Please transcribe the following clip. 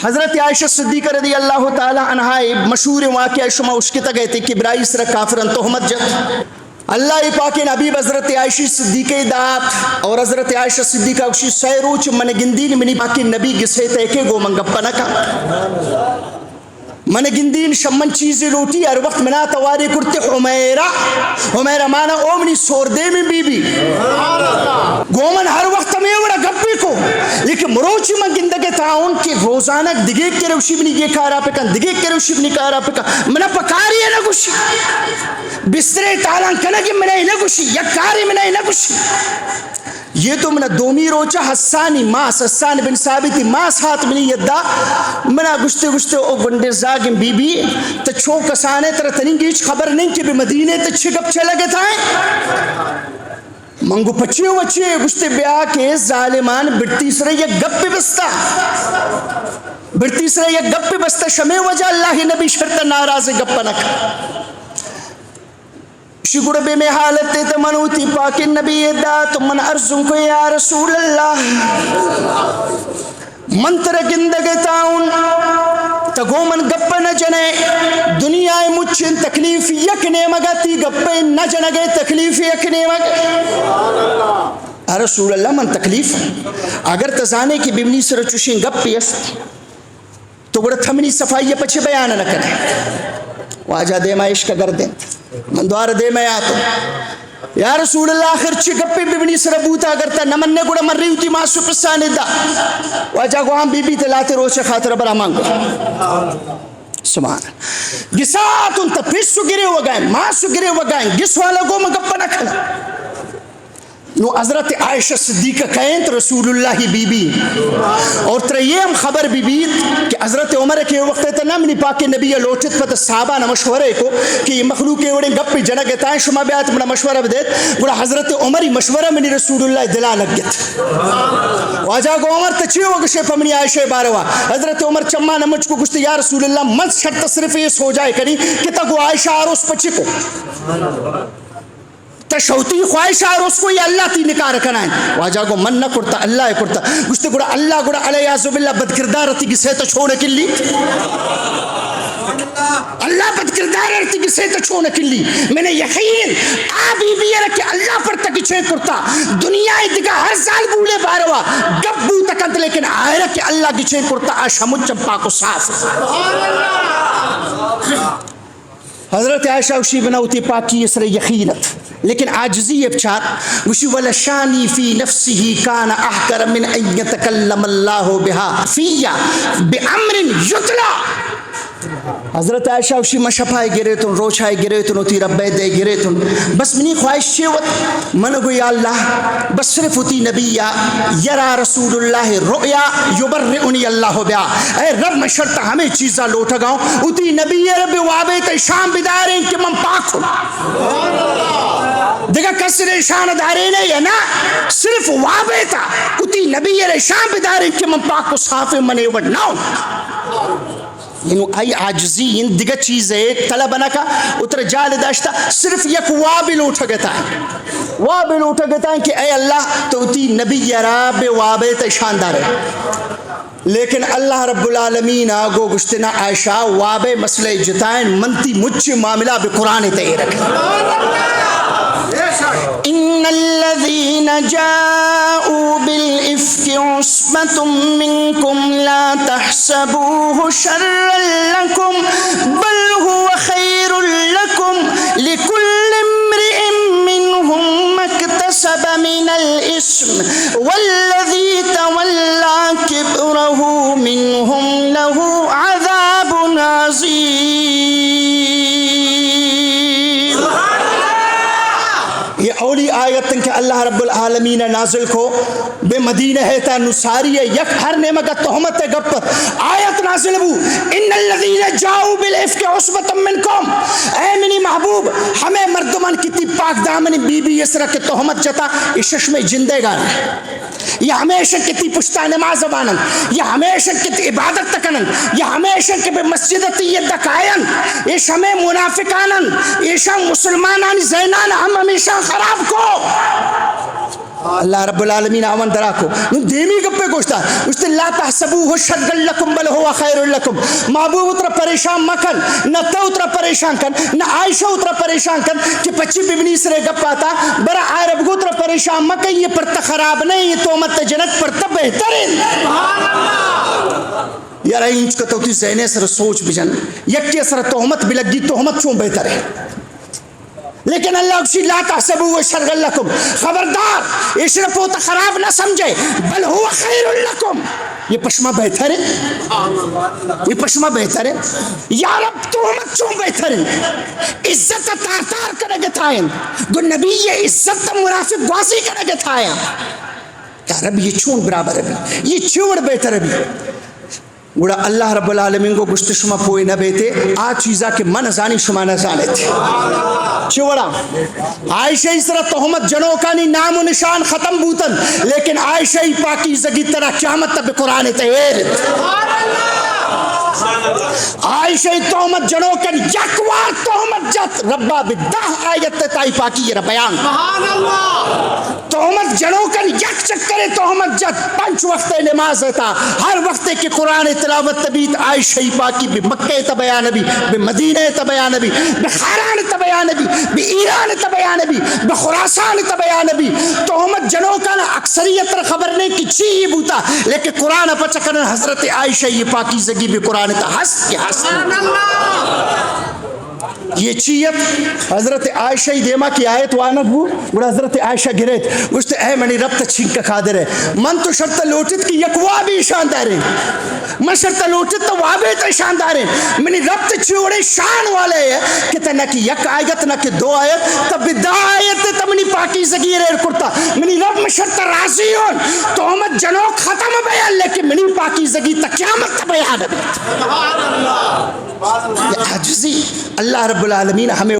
حضرت عائشہ صدیقہ رضی اللہ تعالی عنہا مشہور واقعہ شما اس کے تگے تھے کہ برائی سر کافرن تہمت جت اللہ پاک نبی حضرت عائشہ صدیقہ دات اور حضرت عائشہ صدیقہ اکشی سیروچ من گندین منی پاک نبی گسے تے کے گو من گپنا کا من گندین شمن چیزیں لوٹی ہر وقت منا تواری کرتے حمیرہ مانا اومنی سور دے میں بی بی گومن ہر وقت میں وڑا گپی کو لیکن مروچی من گندگے تاؤن کہ روزانہ دگیک کے روشی بنی یہ کارا پہ کن دگیک کے روشی بنی کارا پہ کن منا پکاری ہے نگوشی بسترے تالان کنگی منا ہی نگوشی یکاری منا ہی نگوشی یہ تو منا دومی روچا حسانی ماس حسان بن ثابتی ماس ہاتھ منی یدہ منا گشتے او گنڈے زاگم بی بی تا چھو کسانے ترہ تنینگیچ خبر نہیں کہ بھی مدینے تا چھگپ چھے لگے تھائیں منگو پچھے وچھے گشتے بیا کے ظالمان بڑتی سرے یک گپ پہ بستا بڑتی سرے یک گپ پہ بستا شمع وجہ اللہ نبی شرط ناراض گپ نکا شکر بے میں حالت تے منوتی پاک نبی دا تو من ارزوں کو یا رسول اللہ منتر گندگے تاؤن تگو من گپ نہ جنے دنیا مچھن تکلیف یکنے مگا تی گپ نہ جنگے تکلیف یکنے مگا رسول اللہ من تکلیف اگر تزانے کی بمنی سر چوشیں گپ پیست تو گڑا تھمنی صفائی پچھے بیان نہ کرے واجہ دے میں عشق گردیں من دوار دے میں آتا یا رسول اللہ آخر چی گپی ببنی سر بوتا کرتا نمن نے گوڑا مر رہی ہوتی ماسو پسانے دا واجہ گو ہم بی بی تلاتے روچے خاطر برا مانگو سبحان گسات انتا پیسو گرے وگائیں ماسو گرے وگائیں گس والا گو میں گپا نہ کھنا نو حضرت عائشہ صدیقہ کہیں تو رسول اللہ بی بی اور ترہ یہ ہم خبر بی بی کہ حضرت عمر کے وقت تا نامنی پاک نبی لوٹت پتا صحابہ نہ مشورے کو کہ یہ مخلوق کے وڑیں گپ پہ جنہ گتا ہے شما بیات منا مشورہ بدیت گوڑا حضرت عمری مشورہ منی رسول اللہ دلا لگ گیت واجہ کو عمر تچھے ہو گشے پمنی عائشہ باروا حضرت عمر چمہ نمچ کو گشتے یا رسول اللہ من شرط صرف یہ سو جائے کنی کہ تکو عائشہ آروس پچھے کو تشوتی خواہش آر اس کو یہ اللہ تی نکار کنائیں واجہ کو من نہ کرتا اللہ کرتا گشتے گوڑا اللہ گوڑا علیہ عزب اللہ بدکردارتی کی سیتا چھوڑے کلی اللہ بدکردارتی کی سیتا چھوڑے کلی میں نے یقین آبی بھی یہ رکھے اللہ پر تکی چھے کرتا دنیا دکھا ہر سال بولے باروا گبو تکت لیکن آئے رکھے اللہ کی چھے کرتا آشا مجھبا کو صاف حضرت عائشہ وشی بناوتی پاکی اسر یقینت لیکن عاجزی ابچار وشی ولشانی فی نفسی کان احکر من ان یتکلم اللہ بها فیا بامر یتلا حضرت عائشہ وشی مشپائے گرے تن روچائے گرے تن اتی ربے دے گرے تن بس منی خواہش شیوت من گو یا اللہ بس صرف اتی نبی یرا رسول اللہ رؤیا یبرئنی اللہ بیا اے رب میں شرط ہمیں چیزاں لوٹا گاؤں اتی نبی رب وابیت شام بداریں کہ من پاک ہوں دیکھا کسر شان دارے نہیں ہے نا صرف وابیتا اتی نبی شام بداریں کہ من پاک کو صاف منے وڈناؤں یعنی آئی عاجزی ان دیگر چیزیں طلب نہ کا اتر جال داشتا صرف یک وابل اٹھا گتا ہے وابل اٹھا گتا ہے کہ اے اللہ تو تی نبی راب وابل شاندار ہے لیکن اللہ رب العالمین آگو گشتنا عائشہ واب مسئلہ جتائیں منتی مجھ معاملہ بقرآن تیرک ان الذين جاءوا بالافك عصبة منكم لا تحسبوه شرا لكم بل هو خير لكم لكل امرئ منهم ما اكتسب من الاثم والذي تولى كبره منهم له عذاب عظيم. یہ اولی آیت کہ اللہ رب العالمین نازل کو بے مدینہ ہے تا نساری یک ہر نعمت تہمت گپ آیت نازل بو ان الذین جاؤوا بالافک عصبۃ منکم اے منی محبوب ہمیں مردمان کتنی پاک دامن بی بی اسرا کے تہمت جتا اشش میں جندے گان یہ ہمیشہ کتنی پشتا نماز بانن یہ ہمیشہ کتنی عبادت تکنن یہ ہمیشہ کہ بے مسجد تیت دکائن یہ شمع منافقانن یہ شم مسلمانان زینان ہم ہمیشہ خراب کو اللہ رب العالمین آمن دراکو دیمی گپے گوشتا اس لا تحسبوه شرا لکم بل هو خیر لکم. محبوب اترا پریشان مکن نہ تو اترا پریشان کن نہ عائشہ اترا پریشان کن کہ پچی ببنی سرے گپا تھا برا عرب کو اترا پریشان مکن یہ پرتا خراب نہیں یہ تومت جنت پرتا بہترین. یار اینچ کا تو ذہنے سر سوچ بجن یکی سر تہمت بھی لگی تہمت چون بہتر ہے. لیکن اللہ اکشی لا تحسبوه شرا لکم خبردار اشرف ہوتا خراب نہ سمجھے بل هو خیر لکم یہ پشمہ بہتر ہے یہ پشمہ بہتر ہے. یا رب تہمت چون بہتر ہے عزت تار تار کرے گے تھائیں گو نبی یہ عزت مرافق گوازی کرے گے تھائیں یا رب یہ چون برابر ہے یہ چوڑ بہتر ہے. گوڑا اللہ رب العالمین کو گشت شما پوئی نہ بیتے آج چیزا کہ من زانی شما نہ زانے تھے چوڑا عائشہ اس طرح تہمت جنوکانی نام و نشان ختم بوتن لیکن عائشہ پاکی زگی طرح قیامت تب قرآن تہیرت. عائشہ تہمت جنوکن یکوار تہمت جت ربا بدہ آیت تائی پاکی یہ بیان تہمت جنوکن یک چکر تہمت جت پنچ وقت نماز تا ہر وقت کے قرآن تلاوت تبیت عائشہ پاکی بے مکہ تبیان نبی بے مدینہ تبیان نبی بے خاران تبیان نبی بے ایران تبیان نبی بے خراسان تبیان نبی. تہمت جنوکن اکثریت خبر نہیں کہ چی یہ بوتا لیکن قرآن پچکن حضرت عائشہ یہ پاکی زگی بے قرآن تا ہست کے ہست یہ چیت حضرت عائشہ دیما کی آیت وانت بو اور حضرت عائشہ گریت گوشت اے منی رب تا چھنک کھادر ہے من تو شرط لوٹت کی یک وابی شاندار ہے من شرط لوٹت تو وابی تا شاندار ہے منی رب تا چوڑے شان والے ہے کہ تا نہ کی یک آیت نہ کہ دو آیت تا بدا آیت تا منی پاکی زگیر کرتا منی رب میں شرط راضی ہون تہمت جنوک ختم بیان لیکن منی پاکی زگی تا قیامت تا بیان ہے. یہ عاجزی اللہ رب العالمین ہمیں